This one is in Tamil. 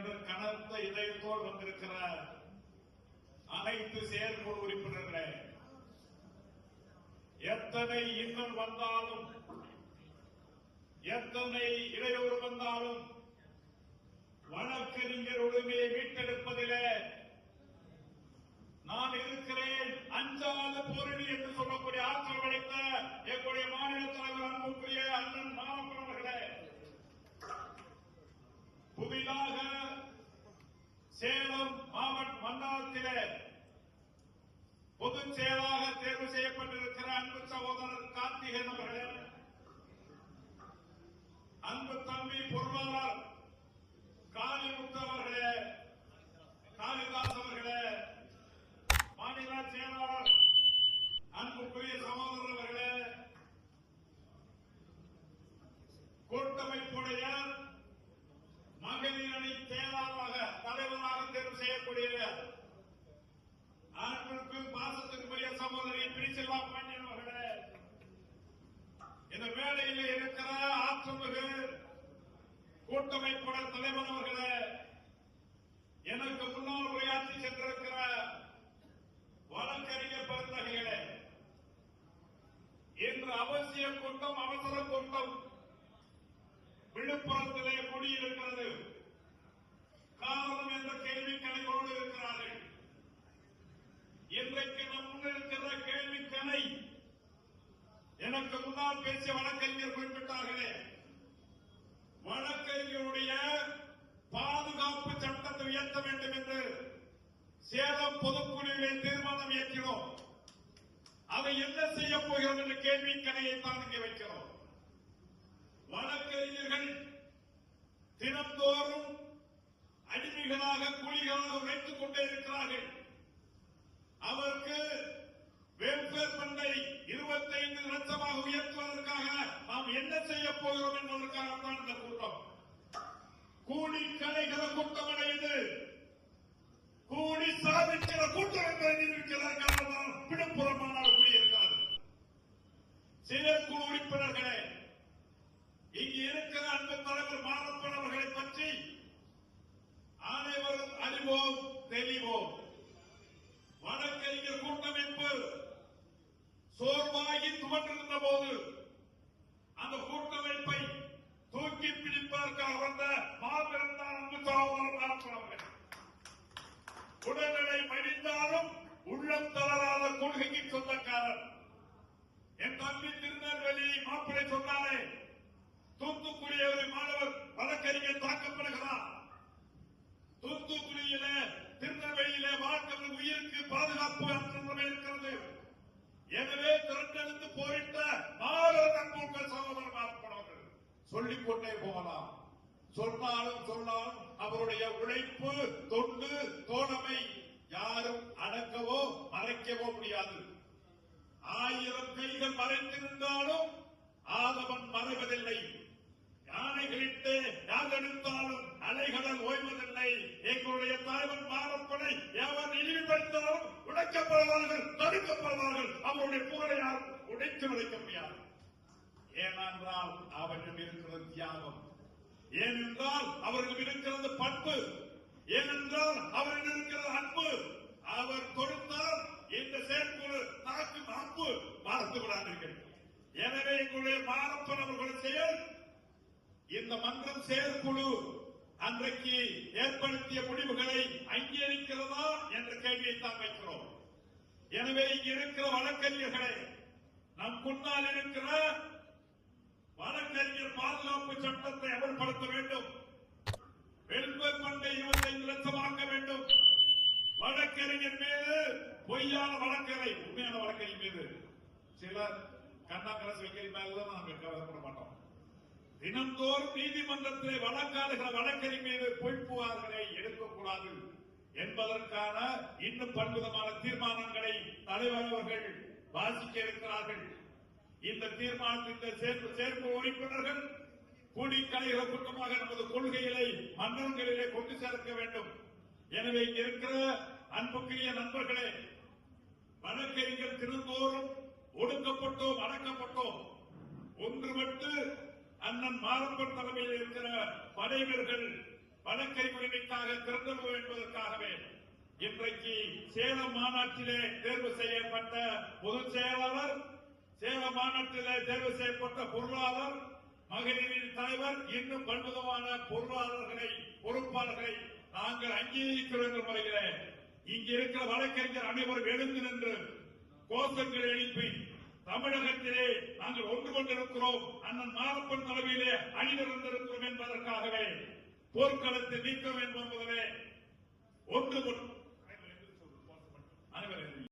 கனத்த இதயத்தோடு வந்திருக்கிற அனைத்து செயற்குழு உறுப்பினர்களே, எத்தனை இன்னல் வந்தாலும், எத்தனை இடையூறு வந்தாலும் வழக்கறிஞர் உரிமையை மீட்டெடுப்பதிலே நான் இருக்கிறேன், அஞ்சாத போரணி என்று சொல்லக்கூடிய ஆற்றல் படைத்த எங்களுடைய மாநில தலைவர் அன்புக்குரிய அண்ணன் மாமன் அவர்களே, புதிதாக சேலம் மாவட்ட மண்டலத்திலே பொதுச் செயலாக தேர்வு செய்யப்பட்டிருக்கிற அன்பு சகோதரர் கார்த்திகேயன் அவர்களே, அன்பு தம்பி பொருளாளர் காளிமுத்து அவர்களே, காளிதாஸ் அவர்களே, மாநில செயலாளர் அன்புக்குரிய சகோதரர் அவர்களே, கூட்டமைப்புடைய மகளிர் அணி செயலாளராக தலைவராக தேர்வு செய்யக்கூடிய அன்புக்கு பாசத்திற்குரிய சகோதரி பிரிசிலா பாண்டியன் அவர்களே, இந்த வேளையில் இருக்கிற ஆற்றமிகு கூட்டமைப்புடைய தலைவர் அவர்களே, எனக்கு முன்னால் உரையாற்றி சென்றிருக்கிற வழக்கறிஞர் பெருந்தகைகளே, இன்று அவசிய கூட்டம், அவசர கூட்டம் விழுப்புரத்திலே கூடியிருக்கிறது. காரணம் என்ற கேள்வி கணைகளோடு இருக்கிறார்கள். இன்றைக்கு நம் முன்னிருக்கிற கேள்வி கணை எனக்கு முன்னால் பேசிய வழக்கறிஞர் குறிப்பிட்டார்களே, வழக்கறிஞருடைய பாதுகாப்பு சட்டத்தை உயர்த்த வேண்டும் என்று சேலம் பொதுக்குழுவிலே தீர்மானம் இயற்றினோம். அதை என்ன செய்ய போகிறோம் என்ற கேள்வி கணையை தான் இங்கே வைக்கிறோம். வழக்கறிஞர்கள் தினந்தோறும் அடிமைகளாக கூலிகளாக உழைத்துக் கொண்டே இருக்கிறார்கள். அவருக்கு வெல்பேர் ஃபண்டை 25 லட்சமாக உயர்த்துவதற்காக நாம் என்ன செய்ய போகிறோம் என்பதற்காக தான் இந்த கூட்டம். கூலி கலைகிற கூட்டம் அடையுது, கூலி சாதிக்கிற கூட்டம் என்பதை நிரூபிக்கிறதற்காக தான் விழுப்புரம் மாநாடு கூடியிருக்கிறது. செயற்குழு உறுப்பினர்களே, இங்கு இருக்கிற அன்பு தலைவர் மாரப்பன் அவர்களை பற்றி அனைவரும் அறிவோம், தெளிவோம். வழக்கறிஞர் கூட்டமைப்பு சோர்வாகி துவண்டிருந்த போது அந்த கூட்டமைப்பை தூக்கி பிடிப்பதற்காக வந்த மாபெரும் அன்பு சகோதரர் மாரப்பன் அவர்கள். உடல்நிலை மடிந்தாலும் உள்ளம் தளராத கொள்கைக்கு சொந்தக்காரர். என் தம்பி திருநெல்வேலி மாப்பிளை சொன்னாலே, தூத்துக்குடிய ஒரு மாணவர் வழக்கறிஞர் தாக்கப்படுகிறார். தூத்துக்குடியில திருநெல்வேலியிலே வாழ்க்கை உயிருக்கு பாதுகாப்பு அம்சம் இருக்கிறது. எனவே திரண்டெடுத்து போரிட்ட அன்புக்கள் சகோதரர் மாற்றப்படவர்கள் சொல்லிக்கொண்டே போகலாம். சொன்னாலும் அவருடைய உழைப்பு, தொண்டு, தோழமை யாரும் அடக்கவோ மறைக்கவோ முடியாது. 1000 கைகள் மறைந்திருந்தாலும் ஆதவன் மறைவதில்லை. யானைகளிட்டு யாரெடுத்தாலும் அலைகடல் ஓய்வதில்லை. எங்களுடைய தலைவன் மாரப்பனை எவர் இழிவுபடுத்தாலும் உடைக்கப்படுவார்கள், தடுக்கப்படுவார்கள். அவருடைய புகழை யாரும் உடைத்து விளைக்க முடியாது. ஏனென்றால் அவர்கள் இருக்கிற தியாகம், ஏனென்றால் அவர்கள் இருக்கிறது பண்பு, ஏனென்றால் அவர்கள் இருக்கிறது அன்பு. அவர் கொடுத்தால் இந்த செயற்குழு தாக்கும் அன்பு மறந்து விடாதீர்கள். எனவே எங்களுடைய மாரப்பன் அவர்கள் செயல், இந்த மன்றம் செயற்குழு அன்றைக்கு ஏற்படுத்திய முடிவுகளை அங்கீகரிக்கிறதா என்ற கேள்வியை தான் வைக்கிறோம். எனவே இங்கு இருக்கிற வழக்கறிஞர்களே, நம் முன்னால் இருக்கிற வழக்கறிஞர் பாதுகாப்பு சட்டத்தை அமல்படுத்த வேண்டும். வெல்பேர் ஃபண்டை 25 லட்சமாக்க வேண்டும். வழக்கறிஞர் மீது பொய்யான வழக்கரை, உண்மையான வழக்கறிஞர் மீது சிலர் கண்ணாக்கரசு வைக்கிற மேலதான் நாங்கள் கவலைப்பட மாட்டோம். தினந்தோறும் நீதிமன்றத்திலே வழக்காடுகிற வழக்கறிஞர் மீது பொய் புகார்களை எடுக்கக்கூடாது என்பதற்கான இன்னும் பல்விதமான தீர்மானங்களை தலைவர் அவர்கள் வாசிக்க இருக்கிறார்கள். இந்த தீர்மானத்தின் சேர்ப்பு உறுப்பினர்கள் கூலி கலைகிற கூட்டமாக நமது கொள்கைகளை மன்றங்களிலே கொண்டு சேர்க்க வேண்டும். எனவே இங்க இருக்கிற அன்புக்குரிய நண்பர்களே, வழக்கறிஞர் தினந்தோறும் ஒடுக்கப்பட்டோம், அடக்கப்பட்டோம். ஒன்றுபட்டு அண்ணன் மாரப்பன் தலைமையில் இருக்கிற படை வீரர்கள் வழக்கறிஞர் உரிமைக்காக திறந்துள்ளோம் என்பதற்காகவே இன்றைக்கு சேலம் மாநாட்டிலே தேர்வு செய்யப்பட்ட பொதுச் செயலாளர், சேலம் மாநாட்டிலே தேர்வு செய்யப்பட்ட பொருளாளர், மகளிரின் தலைவர், இன்னும் பல்விதமான பொறுப்பாளர்களை நாங்கள் அங்கீகரிக்கிறோம் என்ற முறையிலே இங்கு இருக்கிற வழக்கறிஞர் அனைவரும் எழுந்து நின்று கோஷங்கள் எழுப்பி தமிழகத்திலே நாங்கள் ஒன்று கொண்டிருக்கிறோம், அண்ணன் மாரப்பன் தலைமையிலே அணிதிரண்டிருக்கிறோம் என்பதற்காகவே போர்க்களத்தில் நீக்கம் என்பதிலே ஒன்று